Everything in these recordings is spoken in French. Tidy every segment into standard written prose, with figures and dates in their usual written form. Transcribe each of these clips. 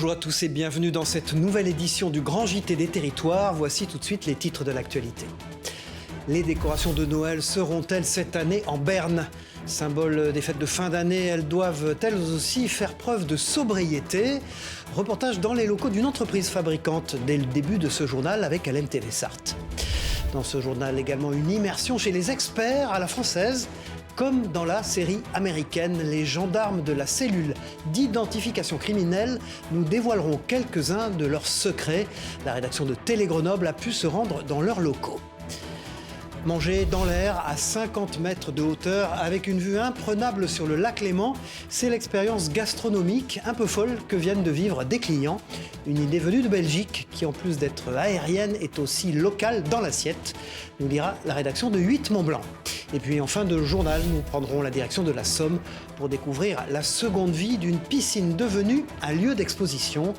Bonjour à tous et bienvenue dans cette nouvelle édition du Grand JT des Territoires. Voici tout de suite les titres de l'actualité. Les décorations de Noël seront-elles cette année en berne ? Symbole des fêtes de fin d'année, elles doivent elles aussi faire preuve de sobriété. Reportage dans les locaux d'une entreprise fabricante dès le début de ce journal avec LMTV Sarthe. Dans ce journal également une immersion chez les experts à la française. Comme dans la série américaine, les gendarmes de la cellule d'identification criminelle nous dévoileront quelques-uns de leurs secrets. La rédaction de Télé Grenoble a pu se rendre dans leurs locaux. Manger dans l'air à 50 mètres de hauteur avec une vue imprenable sur le lac Léman, c'est l'expérience gastronomique un peu folle que viennent de vivre des clients. Une idée venue de Belgique qui, en plus d'être aérienne, est aussi locale dans l'assiette, nous dira la rédaction de 8 Mont-Blanc. Et puis en fin de journal, nous prendrons la direction de la Somme pour découvrir la seconde vie d'une piscine devenue un lieu d'exposition.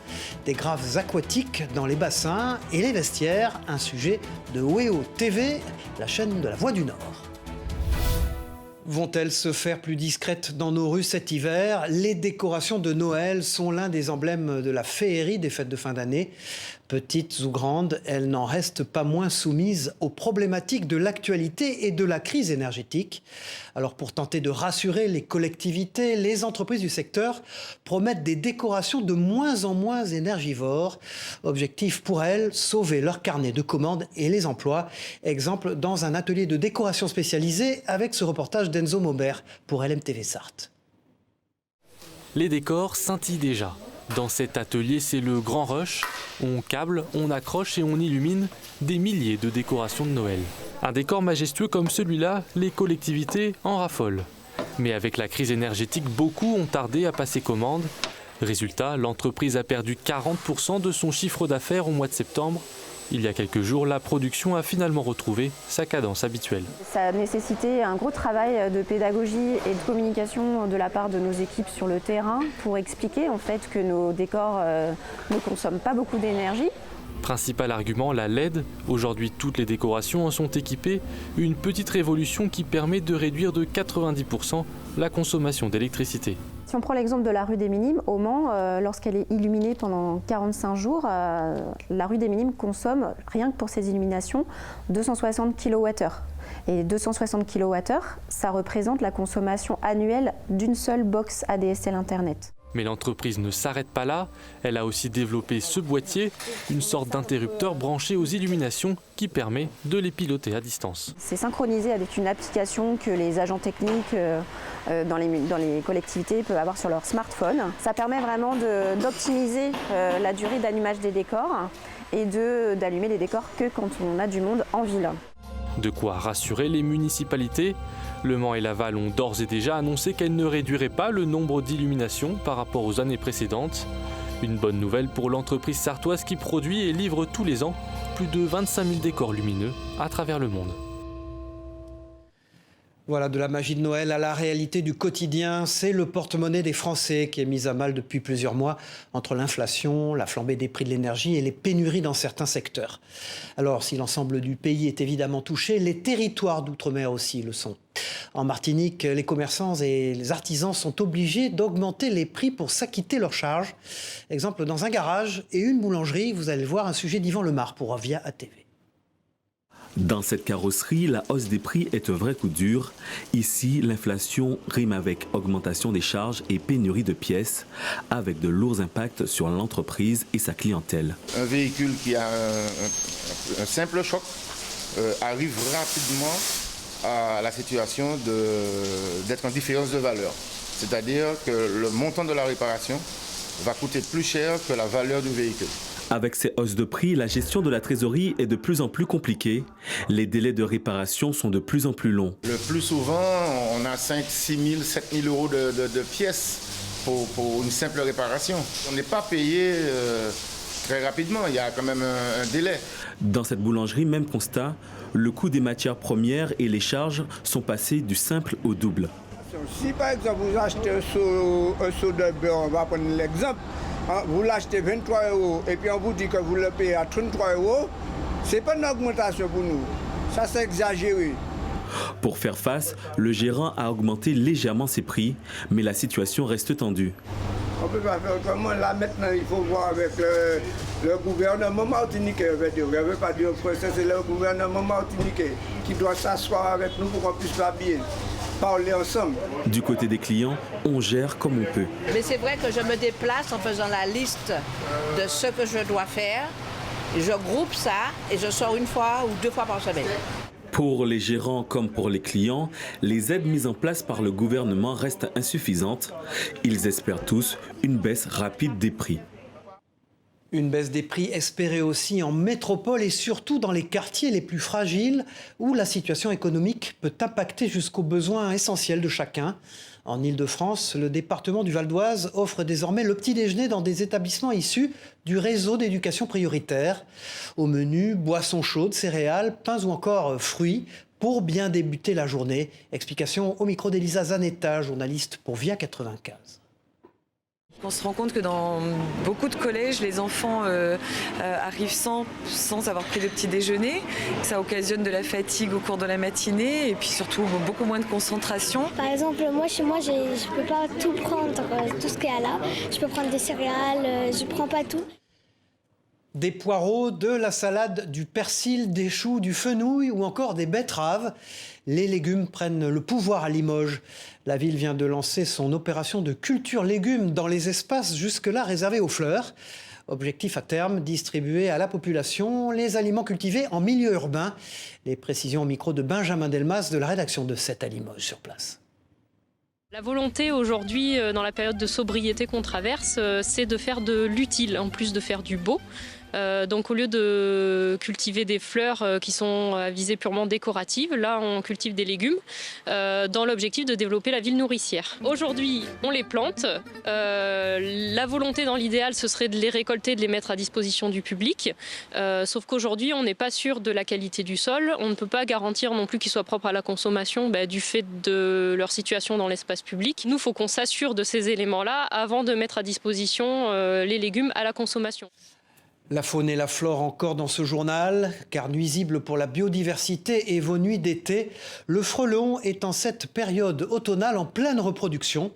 Des graves aquatiques dans les bassins et les vestiaires, un sujet de WEO TV, la chaîne de la Voix du Nord. Vont-elles se faire plus discrètes dans nos rues cet hiver ? Les décorations de Noël sont l'un des emblèmes de la féerie des fêtes de fin d'année. Petites ou grandes, elles n'en restent pas moins soumises aux problématiques de l'actualité et de la crise énergétique. Alors pour tenter de rassurer les collectivités, les entreprises du secteur promettent des décorations de moins en moins énergivores. Objectif pour elles, sauver leur carnet de commandes et les emplois. Exemple dans un atelier de décoration spécialisé avec ce reportage d'Enzo Maubert pour LMTV Sarthe. Les décors scintillent déjà. Dans cet atelier, c'est le grand rush. On câble, on accroche et on illumine des milliers de décorations de Noël. Un décor majestueux comme celui-là, les collectivités en raffolent. Mais avec la crise énergétique, beaucoup ont tardé à passer commande. Résultat, l'entreprise a perdu 40% de son chiffre d'affaires au mois de septembre. Il y a quelques jours, la production a finalement retrouvé sa cadence habituelle. Ça a nécessité un gros travail de pédagogie et de communication de la part de nos équipes sur le terrain pour expliquer en fait que nos décors ne consomment pas beaucoup d'énergie. Principal argument, la LED. Aujourd'hui, toutes les décorations en sont équipées. Une petite révolution qui permet de réduire de 90% la consommation d'électricité. Si on prend l'exemple de la rue des Minimes, au Mans, lorsqu'elle est illuminée pendant 45 jours, la rue des Minimes consomme, rien que pour ses illuminations, 260 kWh. Et 260 kWh, ça représente la consommation annuelle d'une seule box ADSL Internet. Mais l'entreprise ne s'arrête pas là. Elle a aussi développé ce boîtier, une sorte d'interrupteur branché aux illuminations qui permet de les piloter à distance. C'est synchronisé avec une application que les agents techniques dans les collectivités peuvent avoir sur leur smartphone. Ça permet vraiment d'optimiser la durée d'allumage des décors et d'allumer les décors que quand on a du monde en ville. De quoi rassurer les municipalités. Le Mans et Laval ont d'ores et déjà annoncé qu'elles ne réduiraient pas le nombre d'illuminations par rapport aux années précédentes. Une bonne nouvelle pour l'entreprise sartoise qui produit et livre tous les ans plus de 25 000 décors lumineux à travers le monde. Voilà, de la magie de Noël à la réalité du quotidien, c'est le porte-monnaie des Français qui est mis à mal depuis plusieurs mois entre l'inflation, la flambée des prix de l'énergie et les pénuries dans certains secteurs. Alors, si l'ensemble du pays est évidemment touché, les territoires d'outre-mer aussi le sont. En Martinique, les commerçants et les artisans sont obligés d'augmenter les prix pour s'acquitter leurs charges. Exemple, dans un garage et une boulangerie, vous allez voir un sujet d'Yvan Lemar pour Via ATV. Dans cette carrosserie, la hausse des prix est un vrai coup dur. Ici, l'inflation rime avec augmentation des charges et pénurie de pièces, avec de lourds impacts sur l'entreprise et sa clientèle. Un véhicule qui a un simple choc arrive rapidement à la situation d'être en différence de valeur. C'est-à-dire que le montant de la réparation va coûter plus cher que la valeur du véhicule. Avec ces hausses de prix, la gestion de la trésorerie est de plus en plus compliquée. Les délais de réparation sont de plus en plus longs. Le plus souvent, on a 5 000, 6 000, 7 000 euros de pièces pour une simple réparation. On n'est pas payé très rapidement, il y a quand même un délai. Dans cette boulangerie, même constat, le coût des matières premières et les charges sont passés du simple au double. Si par exemple vous achetez un seau de beurre, on va prendre l'exemple, vous l'achetez 23 € et puis on vous dit que vous le payez à 33 €, c'est pas une augmentation pour nous. Ça, c'est exagéré. Pour faire face, le gérant a augmenté légèrement ses prix, mais la situation reste tendue. On ne peut pas faire autrement. Là, maintenant, il faut voir avec le gouvernement martiniquais. Je ne veux pas dire que c'est le gouvernement martiniquais qui doit s'asseoir avec nous pour qu'on puisse l'habiller, parler ensemble. Du côté des clients, on gère comme on peut. Mais c'est vrai que je me déplace en faisant la liste de ce que je dois faire. Je groupe ça et je sors 1 fois ou 2 fois par semaine. Pour les gérants comme pour les clients, les aides mises en place par le gouvernement restent insuffisantes. Ils espèrent tous une baisse rapide des prix. Une baisse des prix espérée aussi en métropole et surtout dans les quartiers les plus fragiles où la situation économique peut impacter jusqu'aux besoins essentiels de chacun. En Île-de-France, le département du Val-d'Oise offre désormais le petit déjeuner dans des établissements issus du réseau d'éducation prioritaire. Au menu, boissons chaudes, céréales, pains ou encore fruits pour bien débuter la journée. Explication au micro d'Elisa Zanetta, journaliste pour Via 95. On se rend compte que dans beaucoup de collèges, les enfants arrivent sans avoir pris de petit déjeuner. Ça occasionne de la fatigue au cours de la matinée et puis surtout beaucoup moins de concentration. Par exemple, moi chez moi, je ne peux pas tout prendre, tout ce qu'il y a là. Je peux prendre des céréales, je ne prends pas tout. Des poireaux, de la salade, du persil, des choux, du fenouil ou encore des betteraves. Les légumes prennent le pouvoir à Limoges. La ville vient de lancer son opération de culture légumes dans les espaces jusque-là réservés aux fleurs. Objectif à terme, distribuer à la population les aliments cultivés en milieu urbain. Les précisions au micro de Benjamin Delmas de la rédaction de 7 à Limoges sur place. La volonté aujourd'hui, dans la période de sobriété qu'on traverse, c'est de faire de l'utile en plus de faire du beau. Donc au lieu de cultiver des fleurs qui sont à visée purement décorative, là on cultive des légumes dans l'objectif de développer la ville nourricière. Aujourd'hui on les plante, la volonté dans l'idéal ce serait de les récolter, de les mettre à disposition du public, sauf qu'aujourd'hui on n'est pas sûr de la qualité du sol, on ne peut pas garantir non plus qu'ils soient propres à la consommation du fait de leur situation dans l'espace public. Nous il faut qu'on s'assure de ces éléments-là avant de mettre à disposition les légumes à la consommation. La faune et la flore encore dans ce journal, car nuisible pour la biodiversité et vos nuits d'été, le frelon est en cette période automnale en pleine reproduction.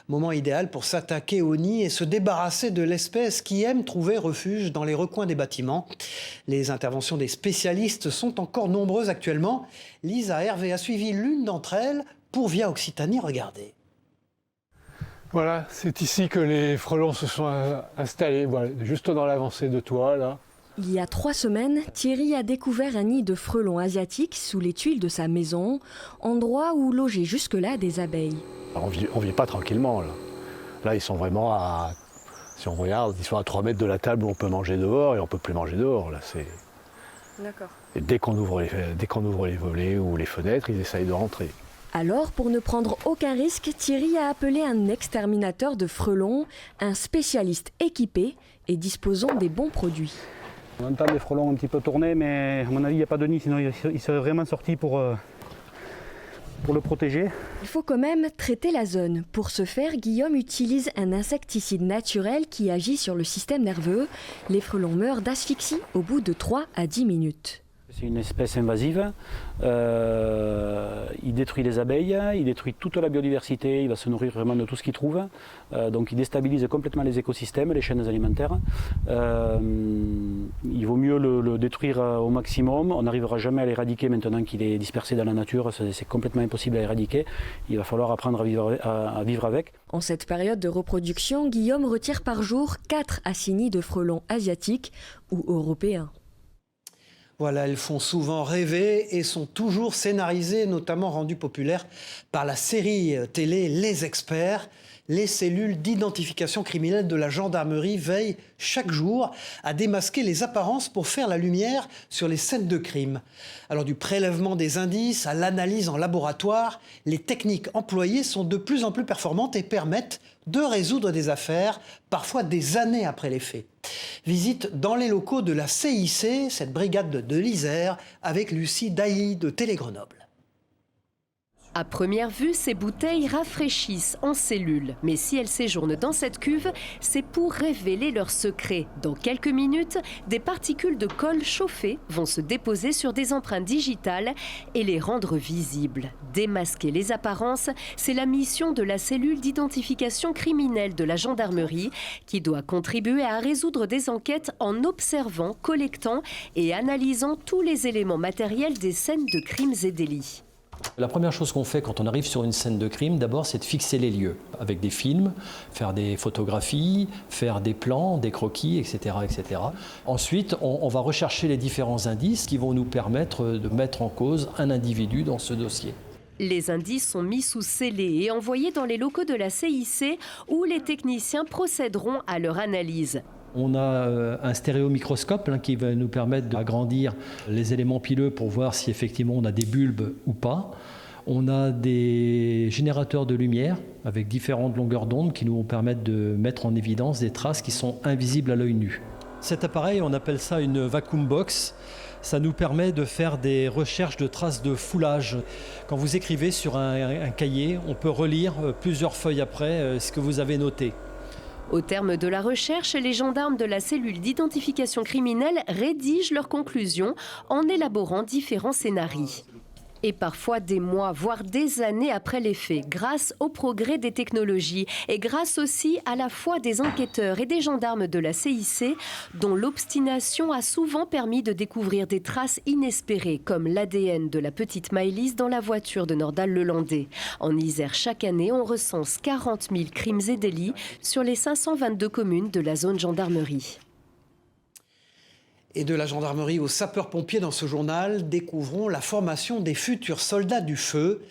Moment idéal pour s'attaquer au nid et se débarrasser de l'espèce qui aime trouver refuge dans les recoins des bâtiments. Les interventions des spécialistes sont encore nombreuses actuellement. Lisa Hervé a suivi l'une d'entre elles pour Via Occitanie. Regardez. Voilà, c'est ici que les frelons se sont installés, voilà, juste dans l'avancée de toit, là. Il y a 3 semaines, Thierry a découvert un nid de frelons asiatiques sous les tuiles de sa maison, endroit où logeaient jusque-là des abeilles. On vit pas tranquillement, là. Là, ils sont vraiment à... Si on regarde, ils sont à 3 mètres de la table où on peut manger dehors, et on peut plus manger dehors, là. D'accord. Et dès qu'on ouvre les volets ou les fenêtres, ils essayent de rentrer. Alors, pour ne prendre aucun risque, Thierry a appelé un exterminateur de frelons, un spécialiste équipé et disposant des bons produits. On entend des frelons un petit peu tourner, mais à mon avis, il n'y a pas de nid, sinon il serait vraiment sorti pour le protéger. Il faut quand même traiter la zone. Pour ce faire, Guillaume utilise un insecticide naturel qui agit sur le système nerveux. Les frelons meurent d'asphyxie au bout de 3 à 10 minutes. C'est une espèce invasive, il détruit les abeilles, il détruit toute la biodiversité, il va se nourrir vraiment de tout ce qu'il trouve, donc il déstabilise complètement les écosystèmes, les chaînes alimentaires. Il vaut mieux le détruire au maximum, on n'arrivera jamais à l'éradiquer maintenant qu'il est dispersé dans la nature, c'est complètement impossible à éradiquer, il va falloir apprendre à vivre avec. En cette période de reproduction, Guillaume retire par jour 4 à 6 nids de frelons asiatiques ou européens. Voilà, elles font souvent rêver et sont toujours scénarisées, notamment rendues populaires par la série télé Les Experts. Les cellules d'identification criminelle de la gendarmerie veillent chaque jour à démasquer les apparences pour faire la lumière sur les scènes de crime. Alors du prélèvement des indices à l'analyse en laboratoire, les techniques employées sont de plus en plus performantes et permettent de résoudre des affaires, parfois des années après les faits. Visite dans les locaux de la CIC, cette brigade de l'Isère, avec Lucie Dailly de Télé Grenoble. À première vue, ces bouteilles rafraîchissent en cellules. Mais si elles séjournent dans cette cuve, c'est pour révéler leur secret. Dans quelques minutes, des particules de colle chauffées vont se déposer sur des empreintes digitales et les rendre visibles. Démasquer les apparences, c'est la mission de la cellule d'identification criminelle de la gendarmerie qui doit contribuer à résoudre des enquêtes en observant, collectant et analysant tous les éléments matériels des scènes de crimes et délits. La première chose qu'on fait quand on arrive sur une scène de crime, d'abord, c'est de fixer les lieux avec des films, faire des photographies, faire des plans, des croquis, etc. etc. Ensuite, on va rechercher les différents indices qui vont nous permettre de mettre en cause un individu dans ce dossier. Les indices sont mis sous scellés et envoyés dans les locaux de la CIC où les techniciens procéderont à leur analyse. On a un stéréomicroscope qui va nous permettre d'agrandir les éléments pileux pour voir si effectivement on a des bulbes ou pas. On a des générateurs de lumière avec différentes longueurs d'onde qui nous permettent de mettre en évidence des traces qui sont invisibles à l'œil nu. Cet appareil, on appelle ça une vacuum box. Ça nous permet de faire des recherches de traces de foulage. Quand vous écrivez sur un cahier, on peut relire plusieurs feuilles après ce que vous avez noté. Au terme de la recherche, les gendarmes de la cellule d'identification criminelle rédigent leurs conclusions en élaborant différents scénarios. Et parfois des mois, voire des années après les faits, grâce au progrès des technologies et grâce aussi à la foi des enquêteurs et des gendarmes de la CIC, dont l'obstination a souvent permis de découvrir des traces inespérées, comme l'ADN de la petite Maëlys dans la voiture de Nordal-Lelandais. En Isère, chaque année, on recense 40 000 crimes et délits sur les 522 communes de la zone gendarmerie. Et de la gendarmerie aux sapeurs-pompiers dans ce journal, découvrons la formation des futurs soldats du feu.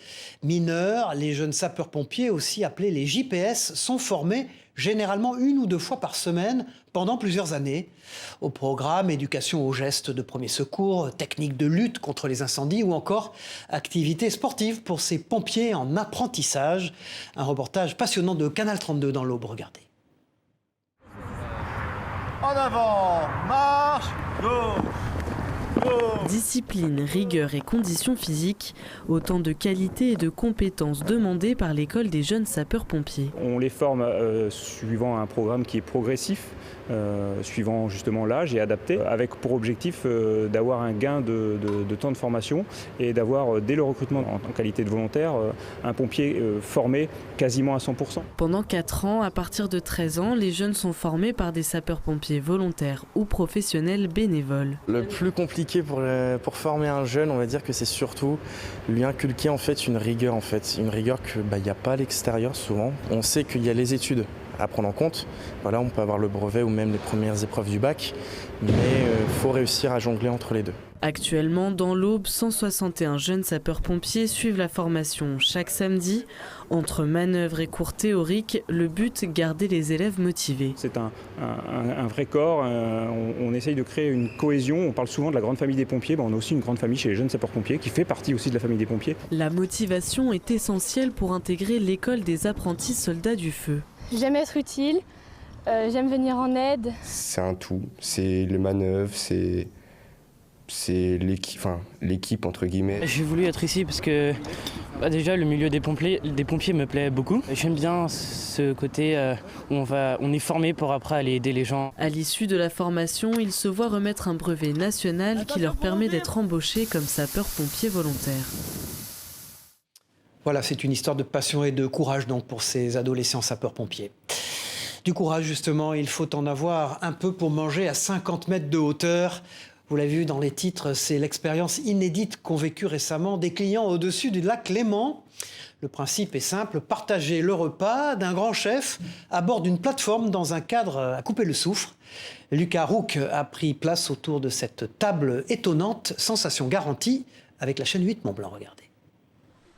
Mineurs, les jeunes sapeurs-pompiers, aussi appelés les JPS, sont formés généralement 1 ou 2 fois par semaine pendant plusieurs années. Au programme, éducation aux gestes de premier secours, techniques de lutte contre les incendies ou encore activités sportives pour ces pompiers en apprentissage. Un reportage passionnant de Canal 32 dans l'Aube, regardez. En avant, marche, gauche. Discipline, rigueur et conditions physiques, autant de qualités et de compétences demandées par l'école des jeunes sapeurs-pompiers. On les forme suivant un programme qui est progressif, suivant justement l'âge et adapté, avec pour objectif d'avoir un gain de temps de formation et d'avoir dès le recrutement en qualité de volontaire un pompier formé quasiment à 100%. Pendant 4 ans, à partir de 13 ans, les jeunes sont formés par des sapeurs-pompiers volontaires ou professionnels bénévoles. Le plus compliqué pour former un jeune, on va dire que c'est surtout lui inculquer en fait une rigueur une rigueur que n'y a pas à l'extérieur souvent. On sait qu'il y a les études à prendre en compte. Voilà, on peut avoir le brevet ou même les premières épreuves du bac, mais il faut réussir à jongler entre les deux. Actuellement, dans l'Aube, 161 jeunes sapeurs-pompiers suivent la formation chaque samedi. Entre manœuvres et cours théoriques, le but, garder les élèves motivés. C'est un vrai corps, on essaye de créer une cohésion. On parle souvent de la grande famille des pompiers, on a aussi une grande famille chez les jeunes sapeurs-pompiers qui fait partie aussi de la famille des pompiers. La motivation est essentielle pour intégrer l'école des apprentis soldats du feu. J'aime être utile, j'aime venir en aide. C'est un tout, c'est les manœuvres, c'est l'équipe entre guillemets. J'ai voulu être ici parce que déjà le milieu des pompiers me plaît beaucoup. J'aime bien ce côté où on est formé pour après aller aider les gens. À l'issue de la formation, ils se voient remettre un brevet national qui leur permet d'être embauchés comme sapeurs-pompiers volontaires. Voilà, c'est une histoire de passion et de courage donc pour ces adolescents sapeurs-pompiers. Du courage justement, il faut en avoir un peu pour manger à 50 mètres de hauteur. Vous l'avez vu dans les titres, c'est l'expérience inédite qu'ont vécue récemment des clients au-dessus du lac Léman. Le principe est simple, partager le repas d'un grand chef à bord d'une plateforme dans un cadre à couper le souffle. Lucas Rouque a pris place autour de cette table étonnante, sensation garantie, avec la chaîne 8 Mont-Blanc, regardez.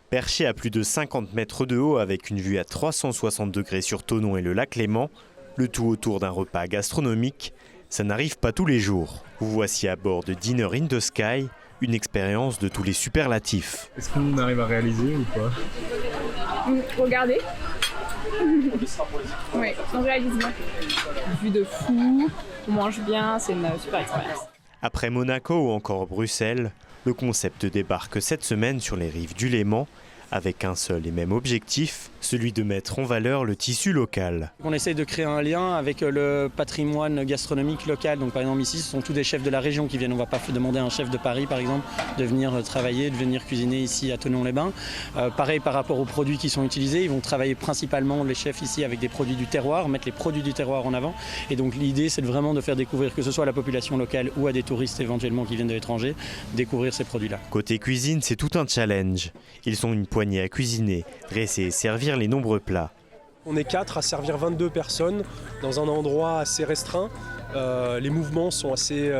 Perché à plus de 50 mètres de haut avec une vue à 360 degrés sur Thonon et le lac Léman, le tout autour d'un repas gastronomique, ça n'arrive pas tous les jours. Vous voici à bord de Dinner in the Sky, une expérience de tous les superlatifs. Est-ce qu'on arrive à réaliser ou pas? Regardez. Oui, on réalise bien. Vue de fou, on mange bien, c'est une super expérience. Après Monaco ou encore Bruxelles, le concept débarque cette semaine sur les rives du Léman avec un seul et même objectif, celui de mettre en valeur le tissu local. On essaye de créer un lien avec le patrimoine gastronomique local. Donc par exemple ici, ce sont tous des chefs de la région qui viennent. On ne va pas demander à un chef de Paris par exemple de venir travailler, de venir cuisiner ici à Thonon-les-Bains. Pareil par rapport aux produits qui sont utilisés, ils vont travailler principalement les chefs ici avec des produits du terroir, mettre les produits du terroir en avant. Et donc l'idée c'est vraiment de faire découvrir, que ce soit à la population locale ou à des touristes éventuellement qui viennent de l'étranger, découvrir ces produits-là. Côté cuisine, c'est tout un challenge. Ils sont une poignée à cuisiner, dresser et servir les nombreux plats. On est 4 à servir 22 personnes dans un endroit assez restreint. Les mouvements sont assez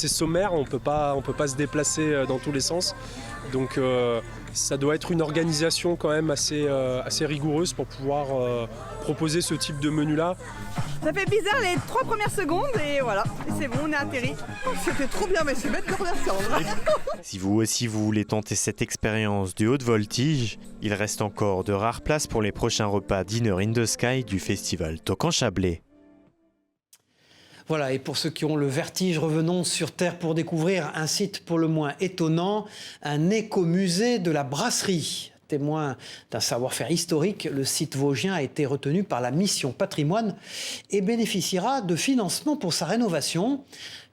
sommaires, on peut pas se déplacer dans tous les sens. Donc ça doit être une organisation quand même assez rigoureuse pour pouvoir proposer ce type de menu-là. Ça fait bizarre les 3 premières secondes et voilà, c'est bon, on est atterri. C'était trop bien, mais c'est bête de redescendre. Si vous aussi vous voulez tenter cette expérience de haute voltige, il reste encore de rares places pour les prochains repas Dinner in the Sky du festival Toc-en-Chablais. Voilà, et pour ceux qui ont le vertige, revenons sur Terre pour découvrir un site pour le moins étonnant, un écomusée de la brasserie. Témoin d'un savoir-faire historique, le site vosgien a été retenu par la mission Patrimoine et bénéficiera de financement pour sa rénovation.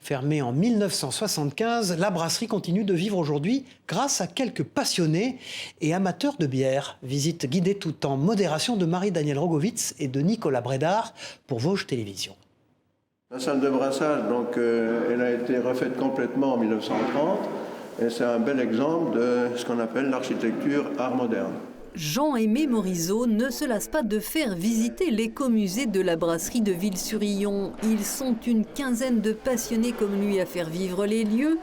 Fermée en 1975, la brasserie continue de vivre aujourd'hui grâce à quelques passionnés et amateurs de bière. Visite guidée tout en modération de Marie-Danielle Rogovitz et de Nicolas Brédard pour Vosges Télévisions. La salle de brassage, donc, elle a été refaite complètement en 1930 et c'est un bel exemple de ce qu'on appelle l'architecture art moderne. Jean-Aimé Morisot ne se lasse pas de faire visiter l'écomusée de la brasserie de Ville-sur-Illon. Ils sont une quinzaine de passionnés comme lui à faire vivre les lieux.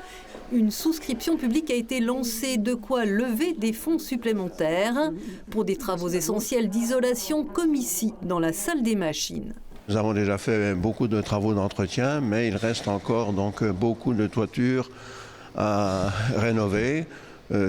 Une souscription publique a été lancée, de quoi lever des fonds supplémentaires pour des travaux essentiels d'isolation comme ici, dans la salle des machines. Nous avons déjà fait beaucoup de travaux d'entretien, mais il reste encore donc beaucoup de toitures à rénover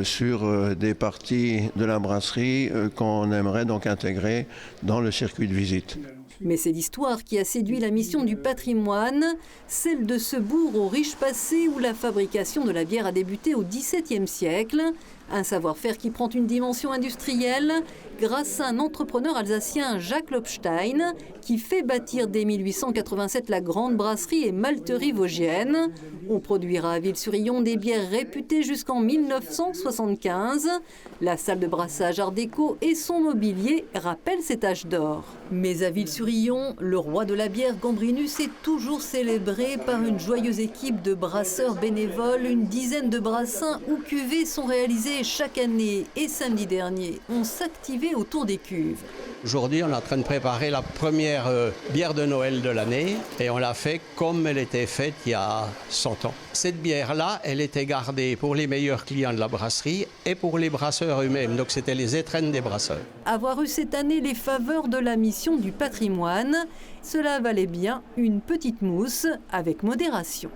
sur des parties de la brasserie qu'on aimerait donc intégrer dans le circuit de visite. Mais c'est l'histoire qui a séduit la mission du patrimoine, celle de ce bourg au riche passé où la fabrication de la bière a débuté au XVIIe siècle. Un savoir-faire qui prend une dimension industrielle grâce à un entrepreneur alsacien, Jacques Lopstein, qui fait bâtir dès 1887 la grande brasserie et malterie vosgienne. On produira à Ville-sur-Illon des bières réputées jusqu'en 1975. La salle de brassage art déco et son mobilier rappellent cet âge d'or. Mais à Ville-sur-Illon, le roi de la bière Gambrinus est toujours célébré par une joyeuse équipe de brasseurs bénévoles. Une dizaine de brassins ou cuvées sont réalisés chaque année et samedi dernier, on s'activait autour des cuves. Aujourd'hui, on est en train de préparer la première bière de Noël de l'année et on l'a fait comme elle était faite il y a 100 ans. Cette bière-là, elle était gardée pour les meilleurs clients de la brasserie et pour les brasseurs eux-mêmes, donc c'était les étrennes des brasseurs. Avoir eu cette année les faveurs de la mission du patrimoine, cela valait bien une petite mousse avec modération.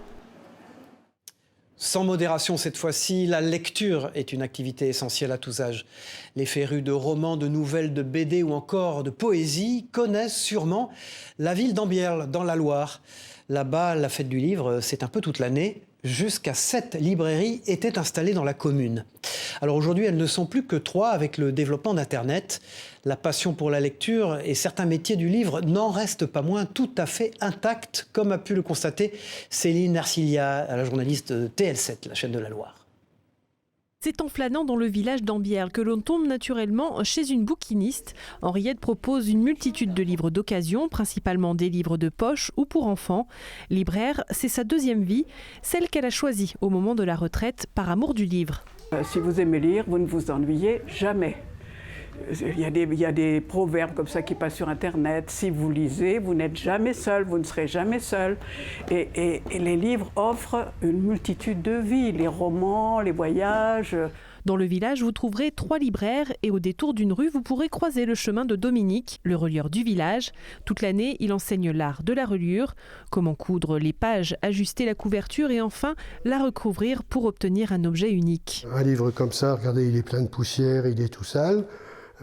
Sans modération cette fois-ci, la lecture est une activité essentielle à tous âges. Les férus de romans, de nouvelles, de BD ou encore de poésie connaissent sûrement la ville d'Ambierle, dans la Loire. Là-bas, la fête du livre, c'est un peu toute l'année. Jusqu'à 7 librairies étaient installées dans la commune. Alors aujourd'hui, elles ne sont plus que 3 avec le développement d'Internet. La passion pour la lecture et certains métiers du livre n'en restent pas moins tout à fait intacts, comme a pu le constater Céline Arcilia, la journaliste de TL7, la chaîne de la Loire. C'est en flânant dans le village d'Ambierle que l'on tombe naturellement chez une bouquiniste. Henriette propose une multitude de livres d'occasion, principalement des livres de poche ou pour enfants. Libraire, c'est sa deuxième vie, celle qu'elle a choisie au moment de la retraite par amour du livre. Si vous aimez lire, vous ne vous ennuyez jamais. Il y a des proverbes comme ça qui passent sur Internet. Si vous lisez, vous n'êtes jamais seul, vous ne serez jamais seul. Et les livres offrent une multitude de vies, les romans, les voyages. Dans le village, vous trouverez 3 libraires et au détour d'une rue, vous pourrez croiser le chemin de Dominique, le relieur du village. Toute l'année, il enseigne l'art de la reliure, comment coudre les pages, ajuster la couverture et enfin la recouvrir pour obtenir un objet unique. Un livre comme ça, regardez, il est plein de poussière, il est tout sale.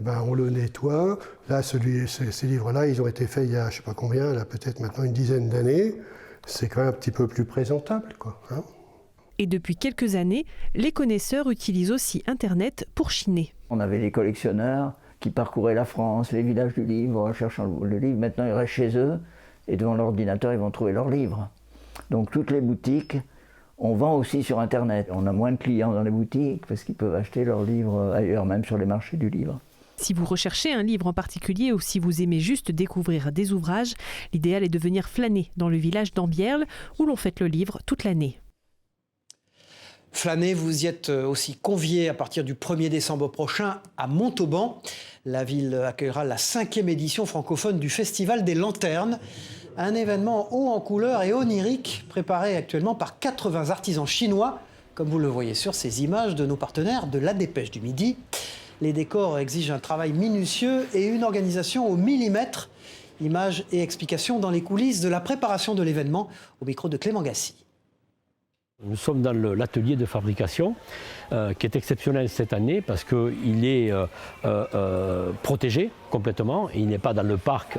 On le nettoie. Là, ces livres-là, ils ont été faits il y a, je ne sais pas combien, là, peut-être maintenant une dizaine d'années. C'est quand même un petit peu plus présentable, quoi, hein. Et depuis quelques années, les connaisseurs utilisent aussi Internet pour chiner. On avait des collectionneurs qui parcouraient la France, les villages du livre, en cherchant le livre. Maintenant, ils restent chez eux et devant l'ordinateur, ils vont trouver leur livre. Donc toutes les boutiques, on vend aussi sur Internet. On a moins de clients dans les boutiques parce qu'ils peuvent acheter leurs livres ailleurs, même sur les marchés du livre. Si vous recherchez un livre en particulier ou si vous aimez juste découvrir des ouvrages, l'idéal est de venir flâner dans le village d'Ambierle où l'on fête le livre toute l'année. Flâner, vous y êtes aussi conviés à partir du 1er décembre prochain à Montauban. La ville accueillera la 5e édition francophone du Festival des Lanternes. Un événement haut en couleurs et onirique préparé actuellement par 80 artisans chinois, comme vous le voyez sur ces images de nos partenaires de La Dépêche du Midi. Les décors exigent un travail minutieux et une organisation au millimètre. Images et explications dans les coulisses de la préparation de l'événement, au micro de Clément Gassi. Nous sommes dans l'atelier de fabrication qui est exceptionnel cette année parce qu'il est protégé complètement. Il n'est pas dans le parc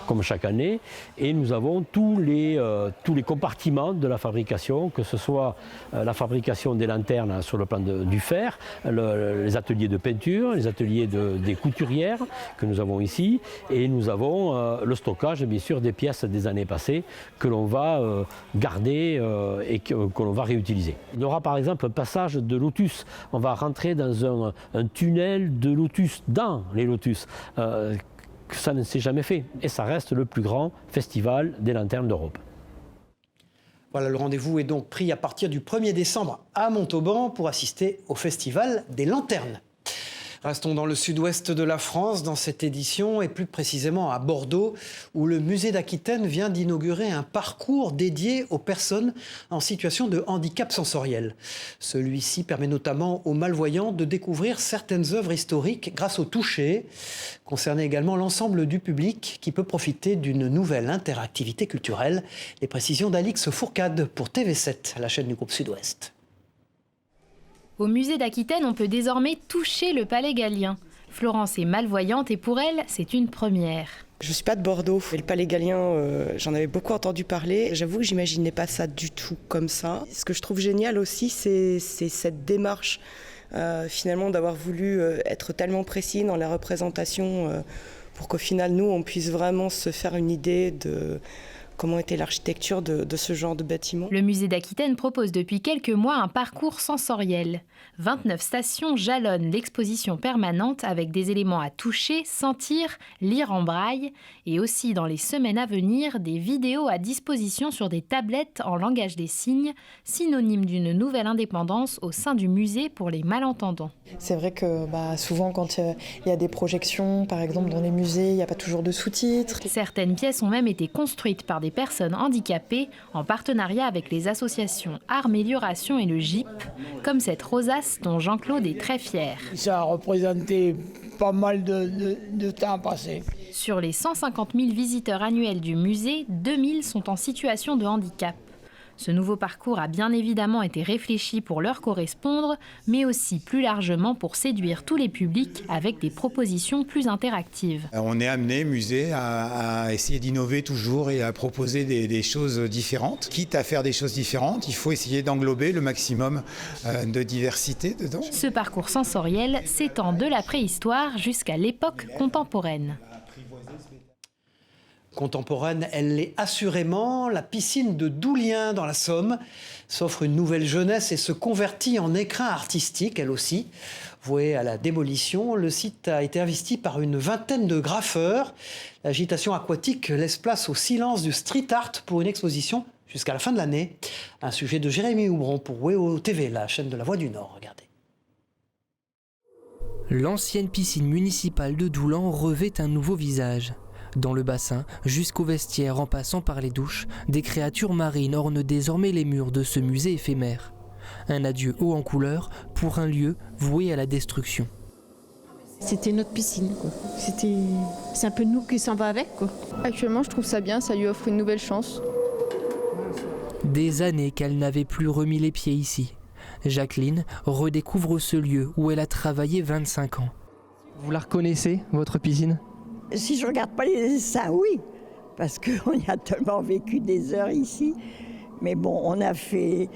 comme chaque année. Et nous avons tous les compartiments de la fabrication, que ce soit la fabrication des lanternes sur le plan du fer, les ateliers de peinture, les ateliers des couturières que nous avons ici. Et nous avons le stockage, bien sûr, des pièces des années passées que l'on va garder et que l'on va réutiliser. Il y aura par exemple un passage de lotus. On va rentrer dans un tunnel de lotus, dans les lotus. Ça ne s'est jamais fait. Et ça reste le plus grand festival des lanternes d'Europe. Voilà, le rendez-vous est donc pris à partir du 1er décembre à Montauban pour assister au Festival des Lanternes. Restons dans le sud-ouest de la France dans cette édition et plus précisément à Bordeaux où le musée d'Aquitaine vient d'inaugurer un parcours dédié aux personnes en situation de handicap sensoriel. Celui-ci permet notamment aux malvoyants de découvrir certaines œuvres historiques grâce au toucher. Concernait également l'ensemble du public qui peut profiter d'une nouvelle interactivité culturelle. Les précisions d'Alix Fourcade pour TV7, la chaîne du groupe Sud-Ouest. Au musée d'Aquitaine, on peut désormais toucher le palais gallien. Florence est malvoyante et pour elle, c'est une première. Je ne suis pas de Bordeaux. Le palais gallien, j'en avais beaucoup entendu parler. J'avoue que j'imaginais pas ça du tout comme ça. Ce que je trouve génial aussi, c'est cette démarche, finalement, d'avoir voulu être tellement précis dans la représentation pour qu'au final, nous, on puisse vraiment se faire une idée de comment était l'architecture de ce genre de bâtiment. Le musée d'Aquitaine propose depuis quelques mois un parcours sensoriel. 29 stations jalonnent l'exposition permanente avec des éléments à toucher, sentir, lire en braille et aussi dans les semaines à venir des vidéos à disposition sur des tablettes en langage des signes, synonyme d'une nouvelle indépendance au sein du musée pour les malentendants. C'est vrai que souvent quand il y a des projections, par exemple dans les musées, il n'y a pas toujours de sous-titres. Certaines pièces ont même été construites par des personnes handicapées en partenariat avec les associations Armélioration et le GIP, comme cette rosace dont Jean-Claude est très fier. Ça a représenté pas mal de temps passé. Sur les 150 000 visiteurs annuels du musée, 2000 sont en situation de handicap. Ce nouveau parcours a bien évidemment été réfléchi pour leur correspondre, mais aussi plus largement pour séduire tous les publics avec des propositions plus interactives. On est amené, musée, à essayer d'innover toujours et à proposer des choses différentes. Quitte à faire des choses différentes, il faut essayer d'englober le maximum de diversité dedans. Ce parcours sensoriel s'étend de la préhistoire jusqu'à l'époque contemporaine. Contemporaine, elle l'est assurément. La piscine de Doulien dans la Somme s'offre une nouvelle jeunesse et se convertit en écrin artistique, elle aussi. Vouée à la démolition, le site a été investi par une vingtaine de graffeurs. L'agitation aquatique laisse place au silence du street art pour une exposition jusqu'à la fin de l'année. Un sujet de Jérémy Houbron pour WEO TV, la chaîne de la Voix du Nord. Regardez. L'ancienne piscine municipale de Doulan revêt un nouveau visage. Dans le bassin, jusqu'aux vestiaires en passant par les douches, des créatures marines ornent désormais les murs de ce musée éphémère. Un adieu haut en couleur pour un lieu voué à la destruction. C'était notre piscine, quoi. C'est un peu nous qui s'en va avec, quoi. Actuellement, je trouve ça bien, ça lui offre une nouvelle chance. Des années qu'elle n'avait plus remis les pieds ici. Jacqueline redécouvre ce lieu où elle a travaillé 25 ans. Vous la reconnaissez, votre piscine ? Si je regarde pas les dessins, oui, parce qu'on y a tellement vécu des heures ici. Mais bon, on a fait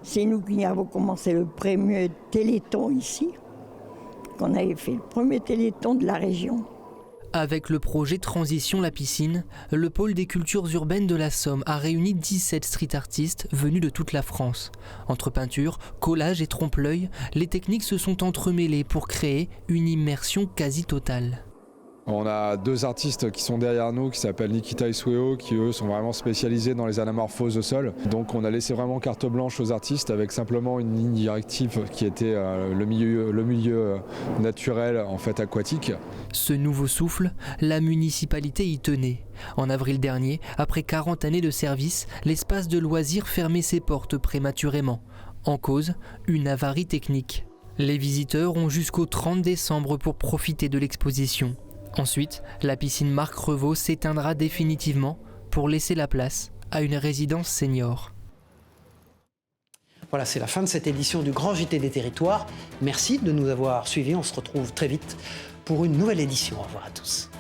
C'est nous qui avons commencé le premier téléthon ici, qu'on avait fait le premier téléthon de la région. Avec le projet Transition la piscine, le pôle des cultures urbaines de la Somme a réuni 17 street artistes venus de toute la France. Entre peinture, collage et trompe-l'œil, les techniques se sont entremêlées pour créer une immersion quasi totale. On a 2 artistes qui sont derrière nous, qui s'appellent Nikita et Sueo, qui eux sont vraiment spécialisés dans les anamorphoses au sol. Donc on a laissé vraiment carte blanche aux artistes avec simplement une ligne directive qui était le milieu naturel en fait aquatique. Ce nouveau souffle, la municipalité y tenait. En avril dernier, après 40 années de service, l'espace de loisirs fermait ses portes prématurément. En cause, une avarie technique. Les visiteurs ont jusqu'au 30 décembre pour profiter de l'exposition. Ensuite, la piscine Marc Revaux s'éteindra définitivement pour laisser la place à une résidence senior. Voilà, c'est la fin de cette édition du Grand JT des Territoires. Merci de nous avoir suivis. On se retrouve très vite pour une nouvelle édition. Au revoir à tous.